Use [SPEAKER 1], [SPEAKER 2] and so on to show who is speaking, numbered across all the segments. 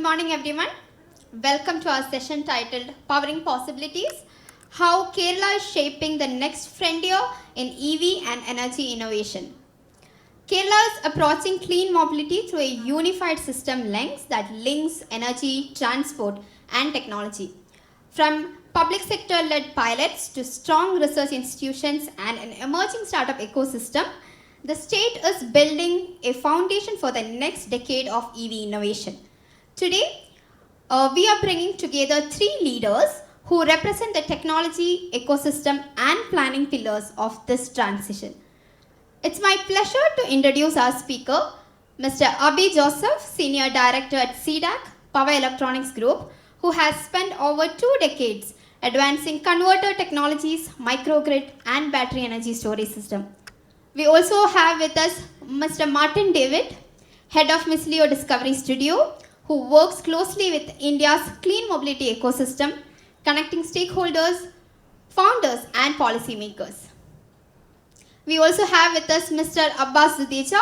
[SPEAKER 1] morning everyone. Welcome to our session titled Powering Possibilities, How Kerala is Shaping the Next Frontier in EV and Energy Innovation. Kerala is approaching clean mobility through a unified system lens that links energy, transport and technology. From public sector-led pilots to strong research institutions and an emerging startup ecosystem, the state is building a foundation for the next decade of EV innovation. Today, we are bringing together three leaders who represent the technology, ecosystem and planning pillars of this transition. It's my pleasure to introduce our speaker, Mr. Aby Joseph, Senior Director at C-DAC Power Electronics Group, who has spent over 2 decades advancing converter technologies, microgrid and battery energy storage system. We also have with us Mr. Martin David, Head of Micelio Discovery Studio, who works closely with India's clean mobility ecosystem, connecting stakeholders, founders and policymakers. We also have with us Mr. Abhas Dudeja,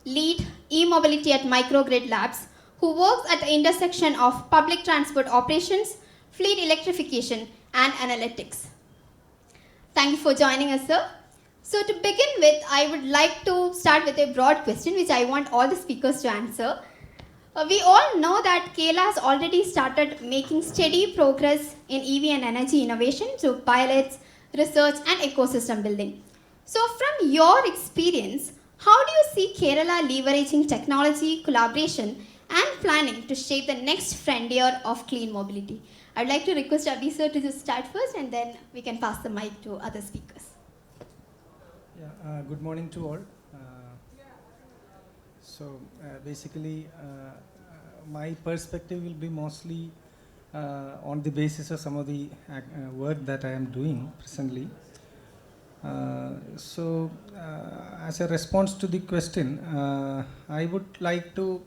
[SPEAKER 1] Lead E-Mobility at Microgrid Labs, who works at the intersection of public transport operations, fleet electrification and analytics. Thank you for joining us, sir. So to begin with, I would like to start with a broad question which I want all the speakers to answer. We all know that Kerala has already started making steady progress in EV and energy innovation through pilots, research and ecosystem building. So from your experience, how do you see Kerala leveraging technology, collaboration and planning to shape the next frontier of clean mobility? I'd like to request Aby sir to just start first and then we can pass the mic to other speakers.
[SPEAKER 2] Good morning to all. Basically, my perspective will be mostly on the basis of some of the work that I am doing presently. As a response to the question, I would like to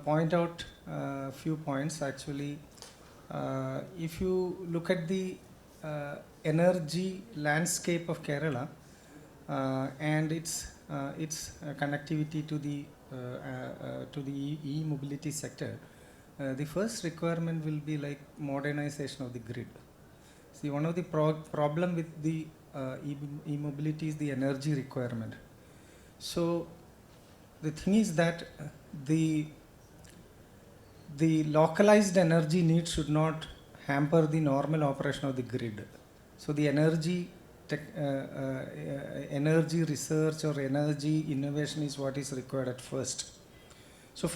[SPEAKER 2] point out a few points. Actually, if you look at the energy landscape of Kerala and its connectivity to the e-mobility sector, the first requirement will be like modernization of the grid. See, one of the problem with the e-mobility is the energy requirement. So the thing is that the localized energy needs should not hamper the normal operation of the grid. So the energy research or energy innovation is what is required at first. So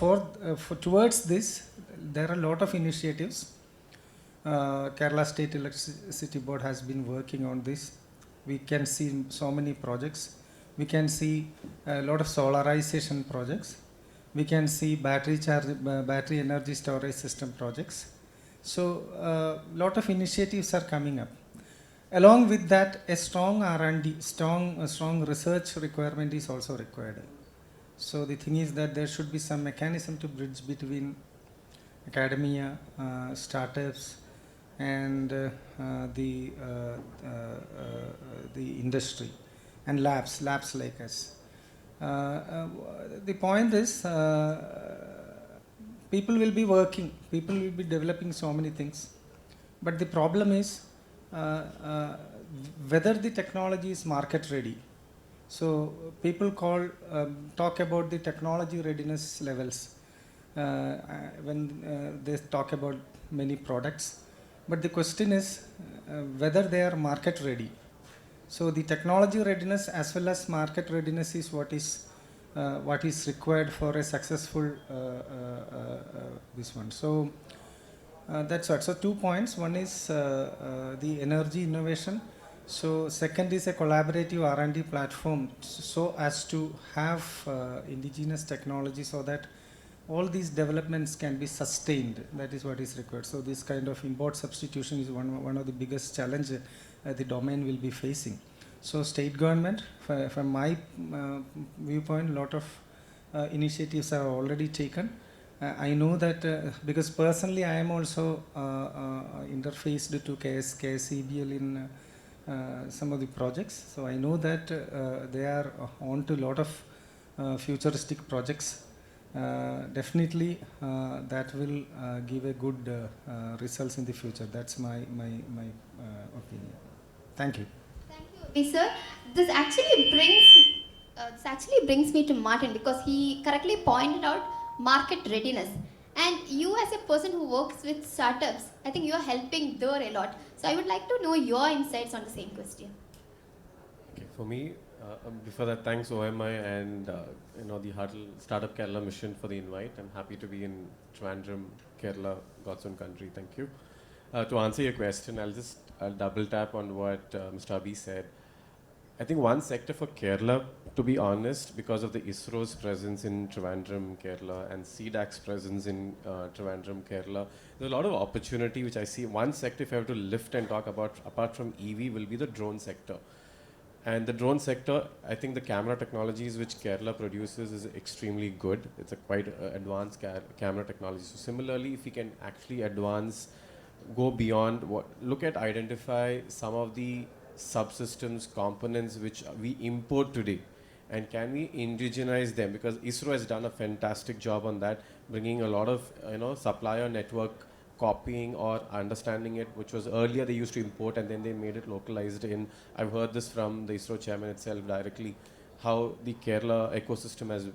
[SPEAKER 2] towards this, there are a lot of initiatives. Kerala State Electricity Board has been working on this. We can see so many projects. We can see a lot of solarization projects. We can see battery energy storage system projects. So a lot of initiatives are coming up. Along with that, a strong R&D, strong research requirement is also required. So the thing is that there should be some mechanism to bridge between academia, startups, and the industry and labs like us. The point is, people will be working, people will be developing so many things, but the problem is whether the technology is market ready. So people talk about the technology readiness levels when they talk about many products, but the question is whether they are market ready. So the technology readiness as well as market readiness is what is required for a successful this one. So that's what. So 2 points. One is the energy innovation. So second is a collaborative R&D platform so as to have indigenous technology so that all these developments can be sustained. That is what is required. So this kind of import substitution is one of the biggest challenges the domain will be facing. So state government, from my viewpoint, a lot of initiatives are already taken. I know that because personally I am also interfaced to KSEBL in some of the projects. So I know that they are on to a lot of futuristic projects definitely that will give a good results in the future. That's my opinion. Thank you.
[SPEAKER 1] Thank you, Abhi sir. This actually brings me to Martin because he correctly pointed out market readiness. And you, as a person who works with startups, I think you are helping there a lot. So I would like to know your insights on the same question.
[SPEAKER 3] Okay, for me, before that, thanks OMI and the Huddle Startup Kerala mission for the invite. I'm happy to be in Trivandrum, Kerala, God's own country. Thank you. To answer your question, I'll double tap on what Mr. Aby said. I think one sector for Kerala, to be honest, because of the ISRO's presence in Trivandrum, Kerala, and C-DAC's presence in Trivandrum, Kerala, there's a lot of opportunity which I see. One sector, if I have to lift and talk about, apart from EV, will be the drone sector. And the drone sector, I think the camera technologies which Kerala produces is extremely good. It's a quite advanced camera technology. So similarly, if we can actually advance, go beyond identify some of the subsystems, components which we import today, and can we indigenize them? Because ISRO has done a fantastic job on that, bringing a lot of supplier network copying or understanding it, which was earlier they used to import and then they made it localized in. I've heard this from the ISRO chairman itself directly, how the Kerala ecosystem has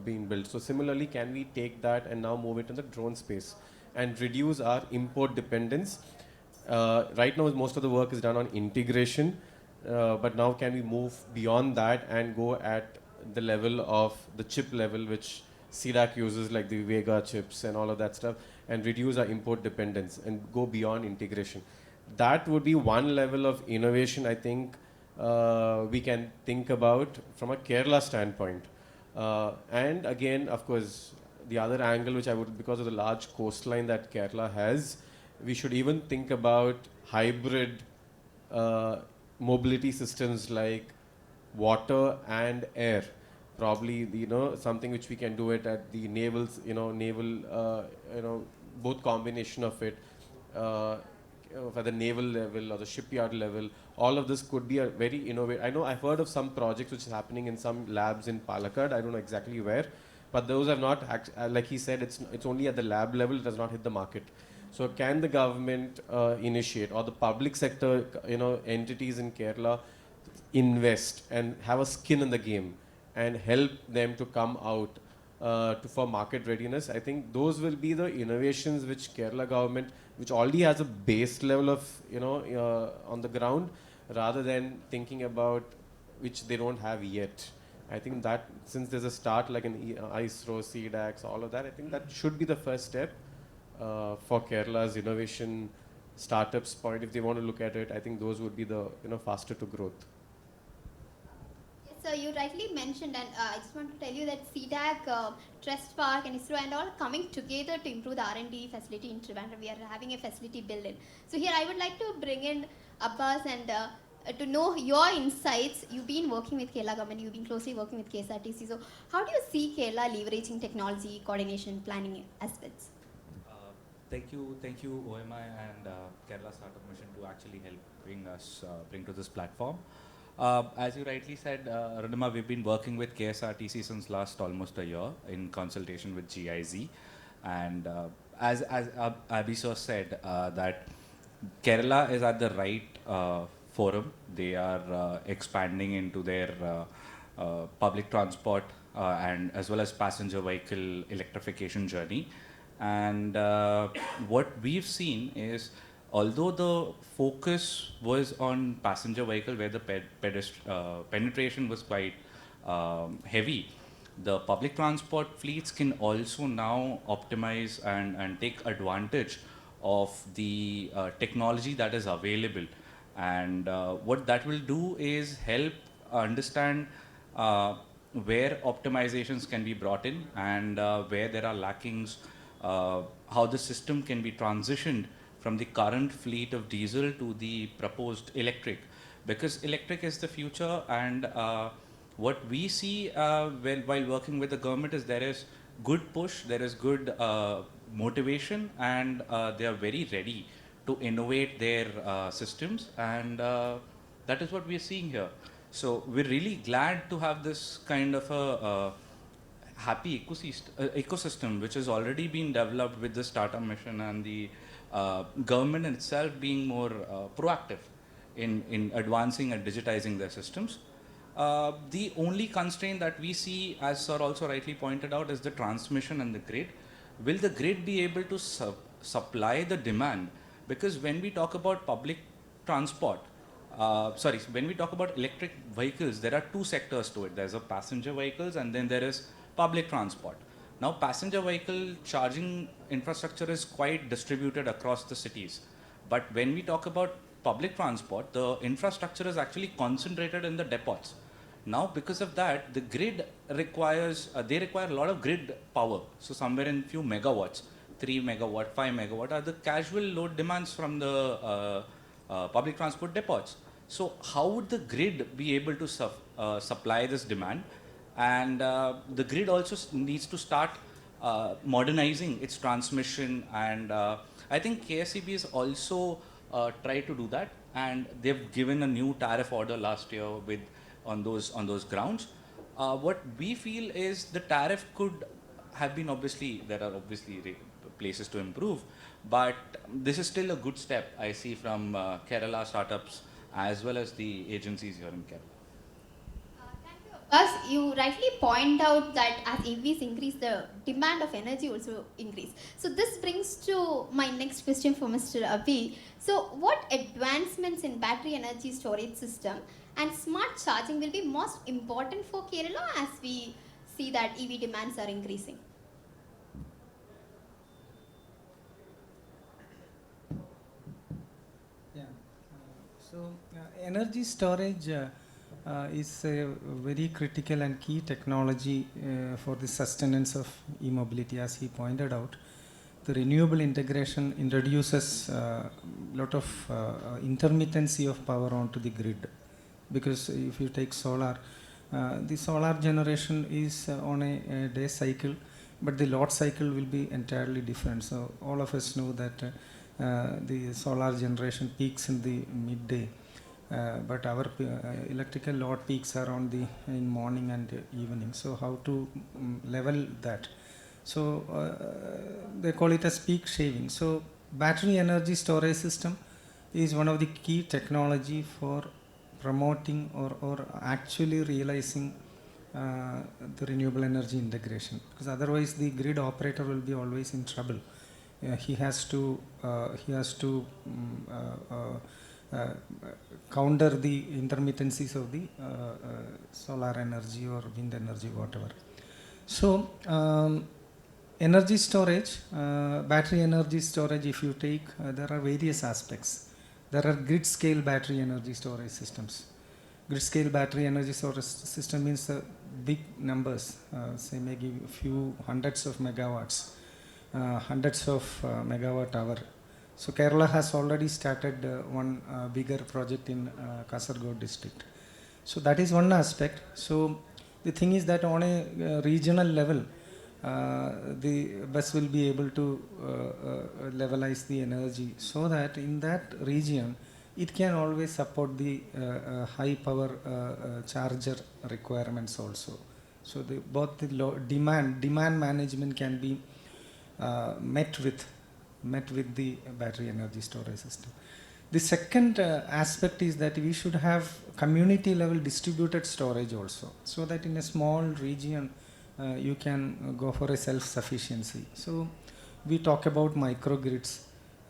[SPEAKER 3] been built. So similarly, can we take that and now move it in the drone space and reduce our import dependence? Right now, most of the work is done on integration, but now can we move beyond that and go at the level of the chip level, which C-DAC uses, like the Vega chips and all of that stuff, and reduce our import dependence and go beyond integration. That would be one level of innovation I think we can think about from a Kerala standpoint. And again, of course, the other angle which I would, because of the large coastline that Kerala has, we should even think about hybrid mobility systems like water and air. Probably, something which we can do it at the both combination of it, at the naval level or the shipyard level. All of this could be a very innovative. I know I've heard of some projects which is happening in some labs in Palakkad. I don't know exactly where, but those are not, like he said, it's only at the lab level. It does not hit the market. So can the government initiate, or the public sector, entities in Kerala invest and have a skin in the game and help them to come out for market readiness? I think those will be the innovations which Kerala government, which already has a base level of, on the ground, rather than thinking about which they don't have yet. I think that since there's a start like an ISRO, C-DACs, all of that, I think that should be the first step for Kerala's innovation startups point. If they want to look at it, I think those would be the faster to growth.
[SPEAKER 1] So you rightly mentioned, and I just want to tell you that C-DAC, Trust Park, and ISRO and all are coming together to improve the R&D facility in Trivandrum. We are having a facility built in. So here I would like to bring in Abhas and to know your insights. You've been working with Kerala government, you've been closely working with KSRTC. So how do you see Kerala leveraging technology, coordination, planning aspects?
[SPEAKER 4] Thank you, OMI and Kerala Startup Mission to actually help bring to this platform. As you rightly said, Arunima, we've been working with KSRTC since last almost a year in consultation with GIZ. And as Aby sir said, that Kerala is at the right forum. They are expanding into their public transport and as well as passenger vehicle electrification journey. And what we've seen is, although the focus was on passenger vehicle where the penetration was quite heavy, the public transport fleets can also now optimize and take advantage of the technology that is available. And what that will do is help understand where optimizations can be brought in and where there are lackings, how the system can be transitioned from the current fleet of diesel to the proposed electric, because electric is the future. And what we see while working with the government is there is good push, there is good motivation, and they are very ready to innovate their systems, and that is what we are seeing here. So we're really glad to have this kind of a happy ecosystem which has already been developed with the startup mission and the government itself being more proactive in advancing and digitizing their systems. The only constraint that we see, as sir also rightly pointed out, is the transmission and the grid. Will the grid be able to supply the demand? Because when we talk about public transport, when we talk about electric vehicles, there are two sectors to it. There's a passenger vehicles and then there is public transport. Now, passenger vehicle charging infrastructure is quite distributed across the cities. But when we talk about public transport, the infrastructure is actually concentrated in the depots. Now, because of that, the grid requires, they require a lot of grid power. So somewhere in few megawatts, 3 megawatt, 5 megawatt are the casual load demands from the public transport depots. So how would the grid be able to supply this demand? And the grid also needs to start modernizing its transmission. And I think KSEB is also tried to do that. And they've given a new tariff order last year on those grounds. What we feel is the tariff could have been there are obviously places to improve, but this is still a good step I see from Kerala startups as well as the agencies here in Kerala.
[SPEAKER 1] Thank you. As you rightly point out that as EVs increase, the demand of energy also increase. So this brings to my next question for Mr. Aby. So what advancements in battery energy storage system and smart charging will be most important for Kerala as we see that EV demands are increasing?
[SPEAKER 2] So energy storage is a very critical and key technology for the sustenance of e-mobility. As he pointed out, the renewable integration introduces a lot of intermittency of power onto the grid. Because if you take solar, the solar generation is on a day cycle, but the load cycle will be entirely different. So all of us know that the solar generation peaks in the midday, but our electrical load peaks are on in morning and evening. So how to level that? So they call it as peak shaving. So battery energy storage system is one of the key technology for promoting or actually realizing the renewable energy integration, because otherwise the grid operator will be always in trouble. He has to counter the intermittencies of the solar energy or wind energy, whatever. So energy storage, battery energy storage, if you take, there are various aspects. There are grid scale battery energy storage systems. Grid scale battery energy storage system means big numbers, say maybe a few hundreds of megawatts, hundreds of megawatt hour. So Kerala has already started one bigger project in Kasaragod district. So that is one aspect. So the thing is that on a regional level, the bus will be able to levelize the energy so that in that region it can always support the high power charger requirements also. So both the demand management can be met with the battery energy storage system. The second aspect is that we should have community level distributed storage also, so that in a small region you can go for a self-sufficiency. So we talk about microgrids.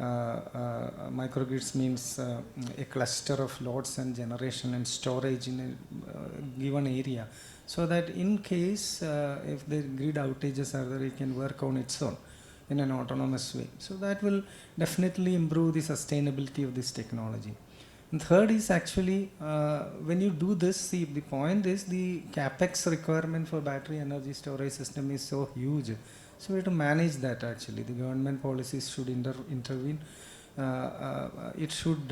[SPEAKER 2] Microgrids means a cluster of loads and generation and storage in a given area, so that in case if the grid outages are there, it can work on its own in an autonomous way. So that will definitely improve the sustainability of this technology. And third is actually when you do this, see, the point is the capex requirement for battery energy storage system is so huge. So we have to manage that actually. The government policies should intervene. It should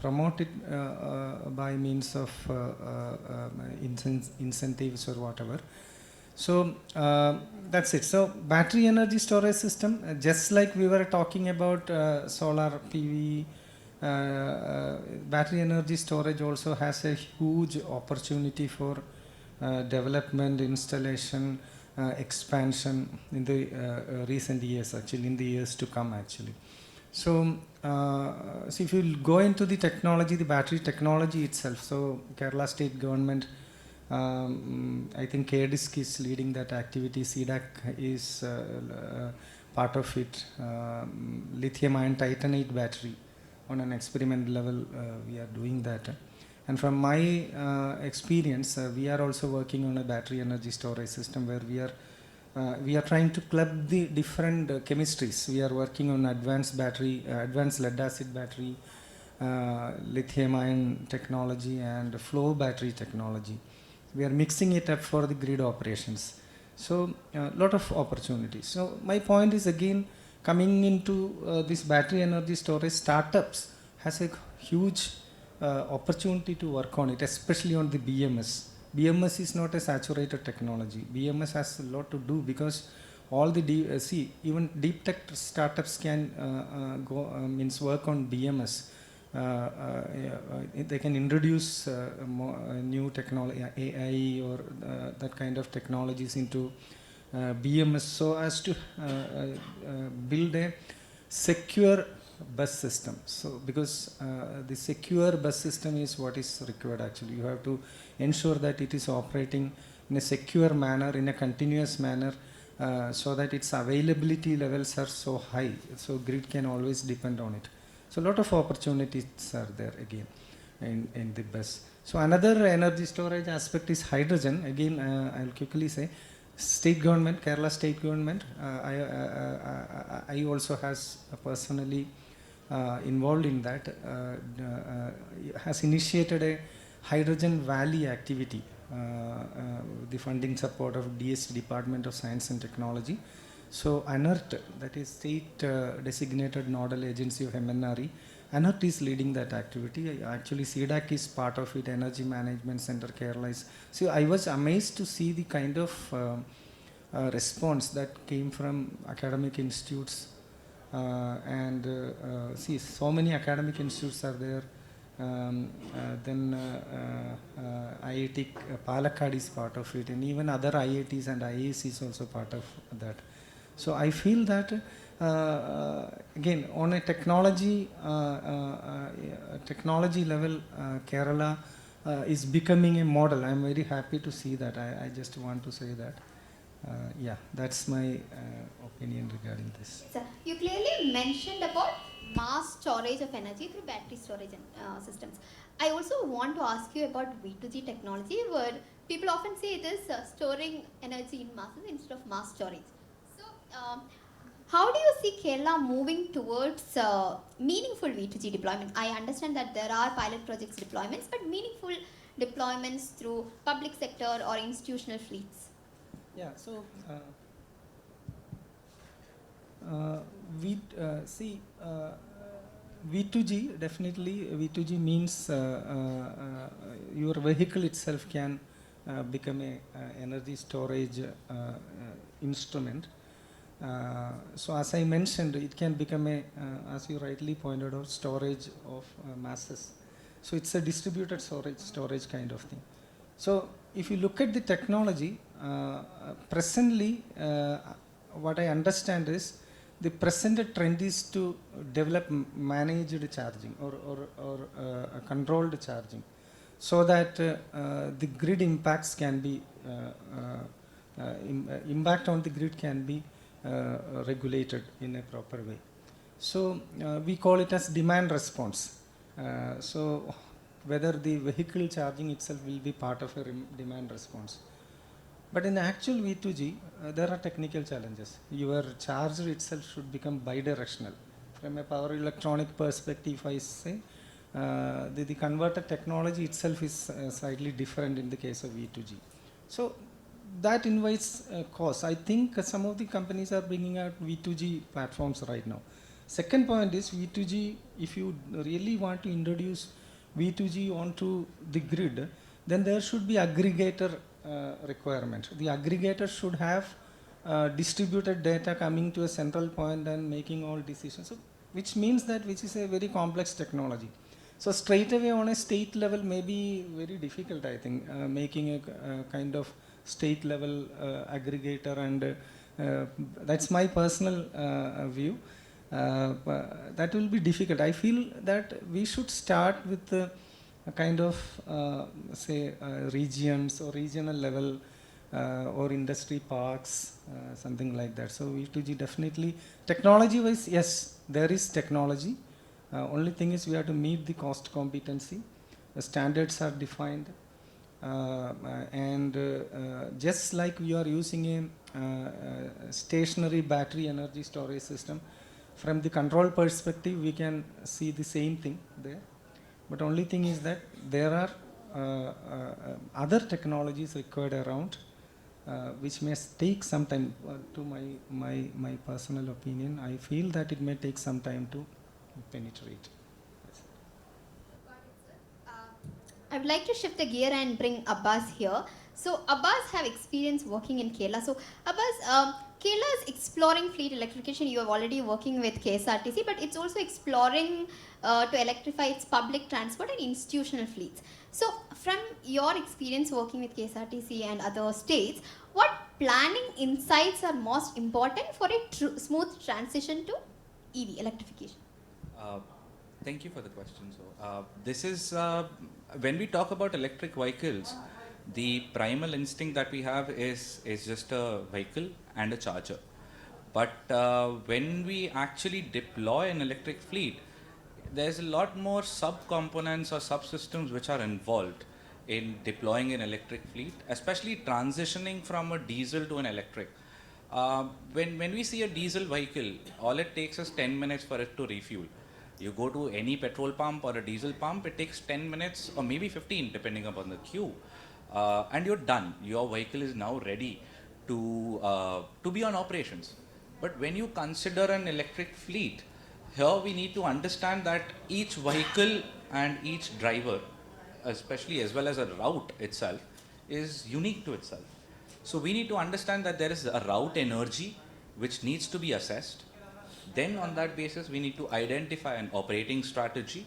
[SPEAKER 2] promote it by means of incentives or whatever. So that's it. So battery energy storage system, just like we were talking about solar PV, battery energy storage also has a huge opportunity for development, installation, expansion in the recent years, actually, in the years to come, actually. So, so if you go into the technology, the battery technology itself, so Kerala state government, I think KDISC is leading that activity, C-DAC is part of it, lithium ion titanate battery on an experiment level, we are doing that. And from my experience, we are also working on a battery energy storage system where we are trying to club the different chemistries. We are working on advanced battery, advanced lead acid battery, lithium ion technology and flow battery technology. We are mixing it up for the grid operations. So a lot of opportunities. So my point is again coming into this battery energy storage startups has a huge opportunity to work on it, especially on the BMS. BMS is not a saturated technology. BMS has a lot to do because all the even deep tech startups can means work on BMS. They can introduce new technology, AI or that kind of technologies into BMS so as to build a secure bus system. So because the secure bus system is what is required actually. You have to ensure that it is operating in a secure manner, in a continuous manner, so that its availability levels are so high, so grid can always depend on it. So a lot of opportunities are there again in the bus. So another energy storage aspect is hydrogen. Again, I'll quickly say, state government, Kerala state government, I also has personally involved in that, has initiated a hydrogen valley activity, the funding support of DST, Department of Science and Technology. So ANERT, that is state designated nodal agency of MNRE, ANERT is leading that activity. Actually C-DAC is part of it, Energy Management Center Kerala is. So I was amazed to see the kind of response that came from academic institutes see so many academic institutes are there. Then IIT Palakkad is part of it, and even other IITs and IAC is also part of that. So I feel that again on a technology level, Kerala is becoming a model. I am very happy to see that. I just want to say that. Yeah, that's my opinion regarding this.
[SPEAKER 1] Sir, you clearly mentioned about mass storage of energy through battery storage systems. I also want to ask you about V2G technology, where people often say it is storing energy in masses instead of mass storage. So, how do you see Kerala moving towards meaningful V2G deployment? I understand that there are pilot projects deployments, but meaningful deployments through public sector or institutional fleets.
[SPEAKER 2] Yeah, so V2G, definitely V2G means your vehicle itself can become a energy storage instrument. So as I mentioned, it can become a, as you rightly pointed out, storage of masses. So it's a distributed storage kind of thing. So if you look at the technology, presently what I understand is the present trend is to develop managed charging or controlled charging, so that the grid impacts can be impact on the grid can be regulated in a proper way. So we call it as demand response. So whether the vehicle charging itself will be part of a demand response. But in the actual V2G, there are technical challenges. Your charger itself should become bidirectional. From a power electronic perspective, I say, the converter technology itself is slightly different in the case of V2G. So that invites cost. I think some of the companies are bringing out V2G platforms right now. Second point is V2G, if you really want to introduce V2G onto the grid, then there should be aggregator requirement. The aggregator should have distributed data coming to a central point and making all decisions. So, which means that which is a very complex technology. So straight away on a state level may be very difficult, I think, making a kind of state level aggregator, and that's my personal view. That will be difficult. I feel that we should start with a kind of say regions or regional level or industry parks, something like that. So V2G definitely, technology wise, yes, there is technology. Only thing is we have to meet the cost competency. The standards are defined. And just like we are using a stationary battery energy storage system, from the control perspective we can see the same thing there. But only thing is that there are other technologies required around, which may take some time. To my personal opinion, I feel that it may take some time to penetrate.
[SPEAKER 1] I would like to shift the gear and bring Abhas here. So Abhas have experience working in Kerala. So Abhas, Kerala is exploring fleet electrification. You are already working with KSRTC, but it's also exploring to electrify its public transport and institutional fleets. So from your experience working with KSRTC and other states, what planning insights are most important for a smooth transition to EV electrification?
[SPEAKER 4] Thank you for the question. So this is when we talk about electric vehicles, the primal instinct that we have is just a vehicle and a charger. But when we actually deploy an electric fleet, there's a lot more sub-components or subsystems which are involved in deploying an electric fleet, especially transitioning from a diesel to an electric. When we see a diesel vehicle, all it takes is 10 minutes for it to refuel. You go to any petrol pump or a diesel pump, it takes 10 minutes or maybe 15 depending upon the queue, and you're done. Your vehicle is now ready to be on operations. But when you consider an electric fleet, here we need to understand that each vehicle and each driver, especially as well as a route itself, is unique to itself. So we need to understand that there is a route energy which needs to be assessed. Then on that basis, we need to identify an operating strategy,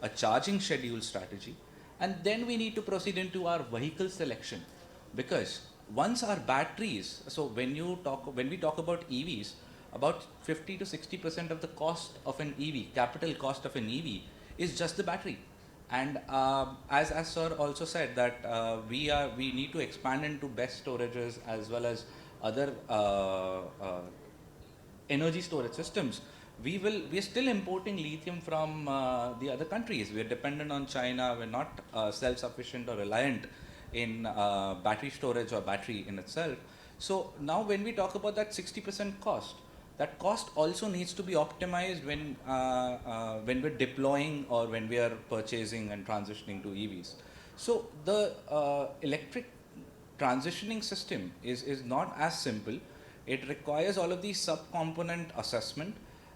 [SPEAKER 4] a charging schedule strategy, and then we need to proceed into our vehicle selection. Because once our batteries, so when we talk about EVs, about 50 to 60% of the cost of an EV, capital cost of an EV, is just the battery. And as Sir also said that we need to expand into best storages as well as other energy storage systems. We are still importing lithium from the other countries. We are dependent on China. We're not self-sufficient or reliant in battery storage or battery in itself. So now when we talk about that 60% cost, that cost also needs to be optimized when we're deploying or when we are purchasing and transitioning to EVs. So the electric transitioning system is not as simple. It requires all of these sub-component assessment,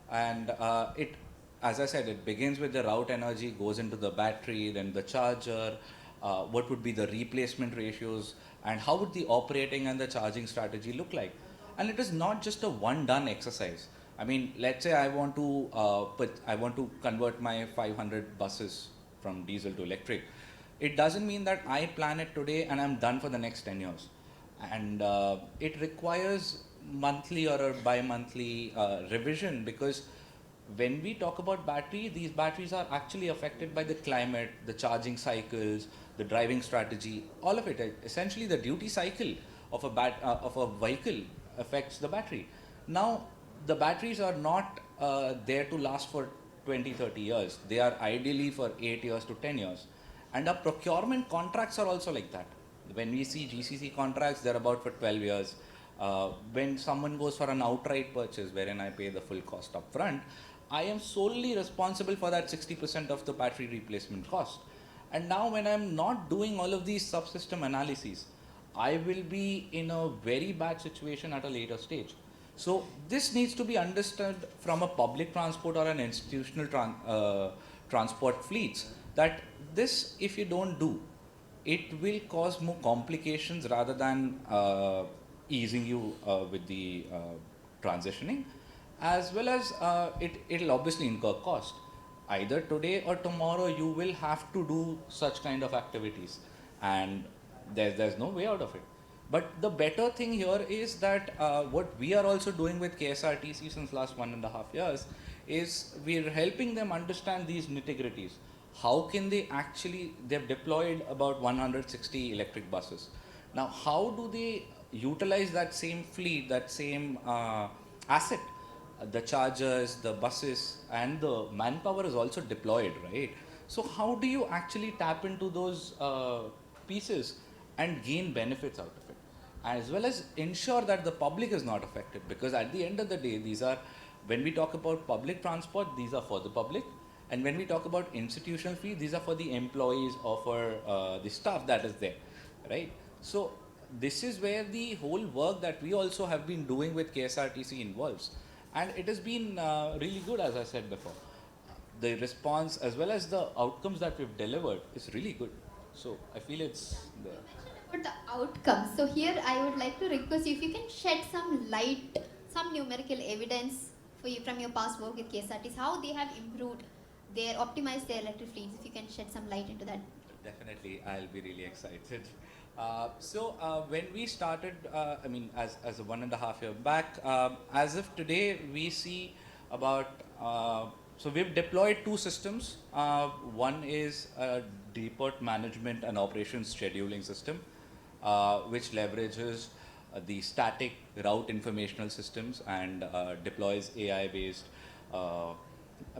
[SPEAKER 4] and as I said, it begins with the route energy, goes into the battery, then the charger, what would be the replacement ratios, and how would the operating and the charging strategy look like. And it is not just a one-done exercise. I mean, let's say I want to convert my 500 buses from diesel to electric. It doesn't mean that I plan it today and I'm done for the next 10 years. And it requires monthly or a bi-monthly revision, because when we talk about battery, these batteries are actually affected by the climate, the charging cycles, the driving strategy, all of it. Essentially, the duty cycle of a vehicle affects the battery. Now, the batteries are not there to last for 20, 30 years. They are ideally for 8 years to 10 years. And our procurement contracts are also like that. When we see GCC contracts, they're about for 12 years. When someone goes for an outright purchase, wherein I pay the full cost up front, I am solely responsible for that 60% of the battery replacement cost. And now when I'm not doing all of these subsystem analyses, I will be in a very bad situation at a later stage. So this needs to be understood from a public transport or an institutional transport fleets, that this, if you don't do, it will cause more complications rather than easing you with the transitioning, as well as it'll obviously incur cost. Either today or tomorrow you will have to do such kind of activities, and there's no way out of it. But the better thing here is that what we are also doing with KSRTC since last 1.5 years is we are helping them understand these nitty-gritties. How can they actually, they've deployed about 160 electric buses. Now, how do they utilize that same fleet, that same asset? The chargers, the buses, and the manpower is also deployed, right? So how do you actually tap into those pieces and gain benefits out of it, as well as ensure that the public is not affected? Because at the end of the day, these are, when we talk about public transport, these are for the public, and when we talk about institutional fee, these are for the employees or for the staff that is there, right? So this is where the whole work that we also have been doing with KSRTC involves, and it has been really good, as I said before. The response as well as the outcomes that we've delivered is really good. So I feel it's there.
[SPEAKER 1] About the outcomes. So here I would like to request you if you can shed some light, some numerical evidence for you from your past work with KSRTs, how they have improved optimized their electric fleets. If you can shed some light into that.
[SPEAKER 4] Definitely, I'll be really excited. When we started, I mean, as a 1.5 year back, as of today, we see about, so we've deployed 2 systems. One is a depot management and operations scheduling system, which leverages the static route informational systems and deploys AI-based,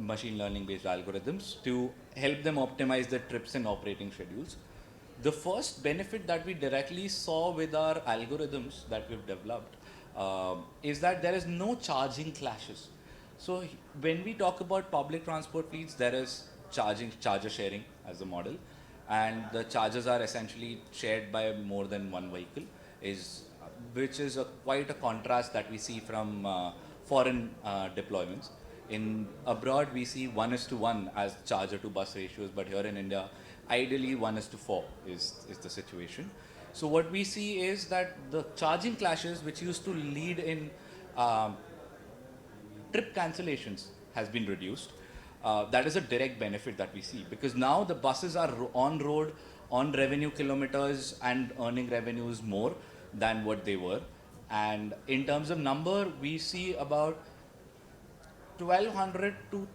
[SPEAKER 4] machine learning-based algorithms to help them optimize their trips and operating schedules. The first benefit that we directly saw with our algorithms that we've developed is that there is no charging clashes. So when we talk about public transport fleets, there is charger sharing as a model, and the chargers are essentially shared by more than one vehicle, which is quite a contrast that we see from foreign deployments. In abroad, we see 1:1 as charger to bus ratios, but here in India, ideally 1:4 is the situation. So what we see is that the charging clashes, which used to lead in trip cancellations, has been reduced. That is a direct benefit that we see, because now the buses are on road, on revenue kilometers, and earning revenues more than what they were. And in terms of number, we see about 1,200 to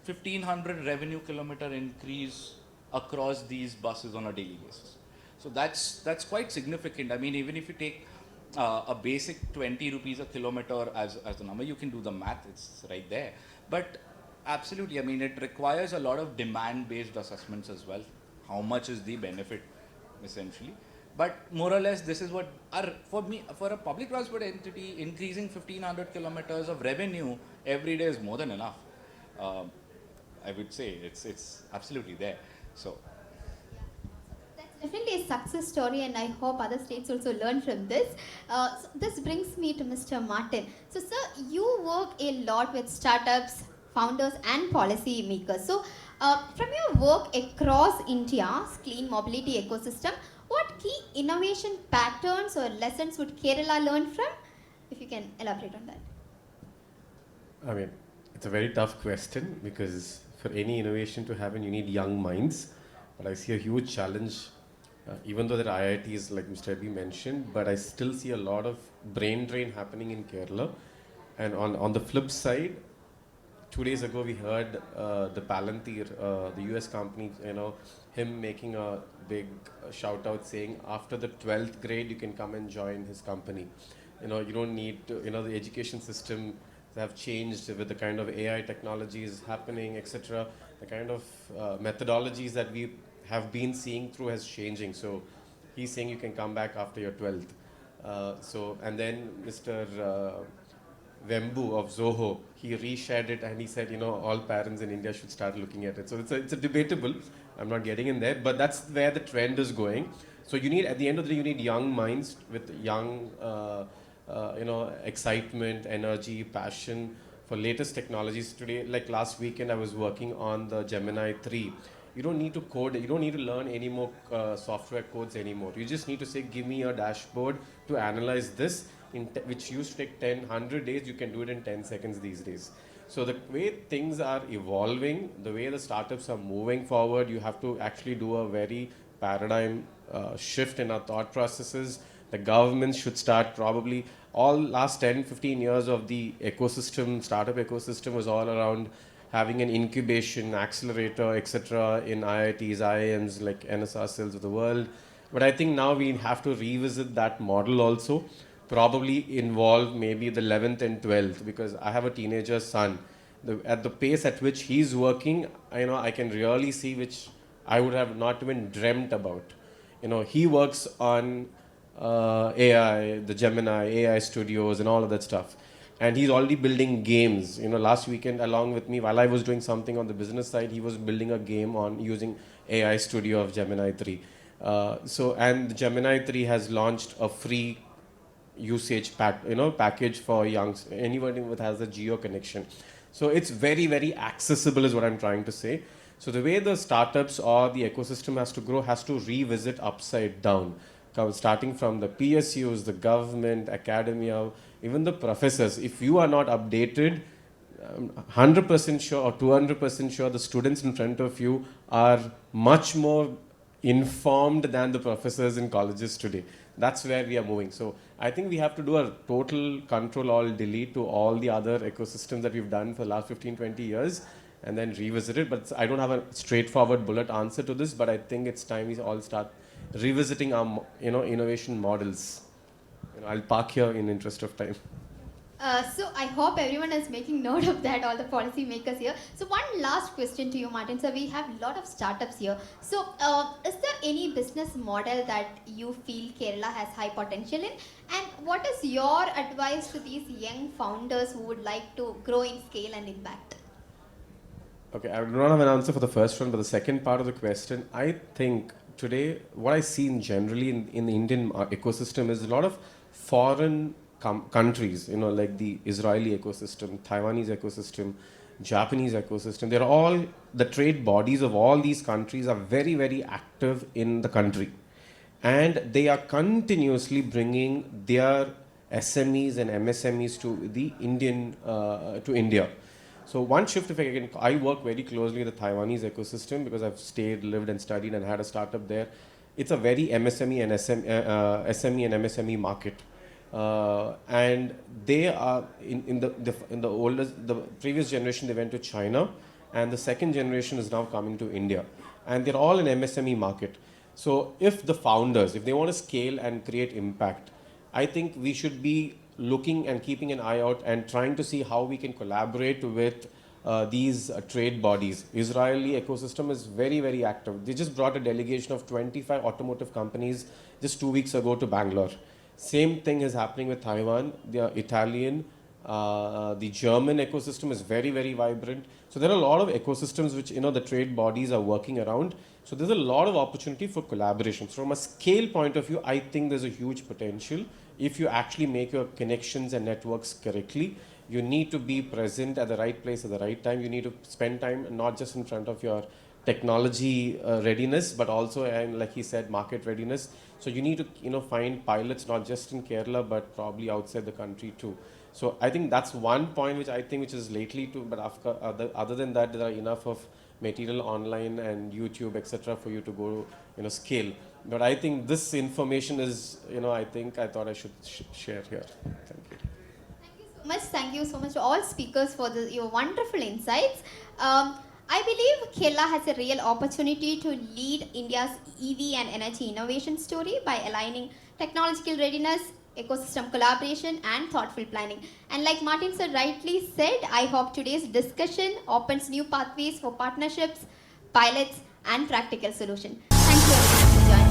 [SPEAKER 4] 1,500 revenue kilometer increase across these buses on a daily basis. So that's quite significant. I mean, even if you take a basic 20 rupees a kilometer as the number, you can do the math, it's right there. But absolutely, I mean, it requires a lot of demand-based assessments as well. How much is the benefit, essentially? But more or less, this is what, for a public transport entity, increasing 1,500 kilometers of revenue every day is more than enough. I would say it's absolutely there. So
[SPEAKER 1] That's definitely a success story, and I hope other states also learn from this. So this brings me to Mr. Martin. So, sir, you work a lot with startups, founders, and policy makers. So, from your work across India's clean mobility ecosystem, what key innovation patterns or lessons would Kerala learn from? If you can elaborate on that.
[SPEAKER 3] I mean, it's a very tough question, because for any innovation to happen, you need young minds. But I see a huge challenge, even though there are IITs, like Mr. Aby mentioned, but I still see a lot of brain drain happening in Kerala. And on the flip side, 2 days ago we heard the Palantir, the US company, him making a big shout out saying after the 12th grade you can come and join his company. You don't need to, the education system have changed with the kind of AI technologies happening, etc. The kind of methodologies that we have been seeing through has changing. So he's saying you can come back after your 12th. And then Mr. Wembu of Zoho, he reshared it and he said, all parents in India should start looking at it. So it's a debatable. I'm not getting in there, but that's where the trend is going. So you need, at the end of the day, you need young minds with young, excitement, energy, passion for latest technologies. Today, like last weekend, I was working on the Gemini 3. You don't need to code, you don't need to learn any more software codes anymore. You just need to say, give me a dashboard to analyze this, which used to take 100 days, you can do it in 10 seconds these days. So the way things are evolving, the way the startups are moving forward, you have to actually do a very paradigm shift in our thought processes. The governments should start probably all last 10, 15 years of the ecosystem, startup ecosystem was all around having an incubation, accelerator, etc. in IITs, IIMs like NSR cells of the world. But I think now we have to revisit that model also, probably involve maybe the 11th and 12th, because I have a teenager son. At the pace at which he's working, I can really see which I would have not even dreamt about. He works on AI, the Gemini, AI studios and all of that stuff. And he's already building games. Last weekend along with me, while I was doing something on the business side, he was building a game on using AI studio of Gemini 3. And the Gemini 3 has launched a free usage package for anybody who has a geo connection. So it's very, very accessible is what I'm trying to say. So the way the startups or the ecosystem has to grow has to revisit upside down. Starting from the PSUs, the government, academia, even the professors. If you are not updated, 100% sure or 200% sure the students in front of you are much more informed than the professors in colleges today. That's where we are moving. So I think we have to do a total control all delete to all the other ecosystems that we've done for the last 15, 20 years and then revisit it. But I don't have a straightforward bullet answer to this, but I think it's time we all start revisiting our innovation models. I'll park here in interest of time.
[SPEAKER 1] So I hope everyone is making note of that, all the policy makers here. So one last question to you, Martin. So we have a lot of startups here. So is there any business model that you feel Kerala has high potential in? And what is your advice to these young founders who would like to grow in scale and impact?
[SPEAKER 3] Okay, I do not have an answer for the first one, but the second part of the question, I think today what I see generally in the Indian ecosystem is a lot of foreign countries, like the Israeli ecosystem, Taiwanese ecosystem, Japanese ecosystem. They're all, the trade bodies of all these countries are very, very active in the country. And they are continuously bringing their SMEs and MSMEs to the to India. So one shift, I work very closely with the Taiwanese ecosystem because I've stayed, lived and studied and had a startup there. It's a very SME and MSME market. And they are in the previous generation, they went to China, and the second generation is now coming to India, and they're all in MSME market. So if the founders, if they want to scale and create impact, I think we should be looking and keeping an eye out and trying to see how we can collaborate with these trade bodies. Israeli ecosystem is very, very active. They just brought a delegation of 25 automotive companies just 2 weeks ago to Bangalore. Same thing is happening with Taiwan. The Italian, the German ecosystem is very, very vibrant. So there are a lot of ecosystems which the trade bodies are working around. So there's a lot of opportunity for collaboration. So from a scale point of view, I think there's a huge potential. If you actually make your connections and networks correctly, you need to be present at the right place at the right time. You need to spend time not just in front of your technology readiness, but also, and like he said, market readiness. So you need to find pilots not just in Kerala, but probably outside the country too. So I think that's one point which is lately too. But other than that, there are enough of material online and YouTube, etc., for you to go scale. But I think this information is I thought I should share here. Thank you.
[SPEAKER 1] Thank you so much to all speakers for your wonderful insights. I believe Kerala has a real opportunity to lead India's EV and energy innovation story by aligning technological readiness, ecosystem collaboration and thoughtful planning. And like Martin sir rightly said, I hope today's discussion opens new pathways for partnerships, pilots and practical solutions. Thank you everyone for joining.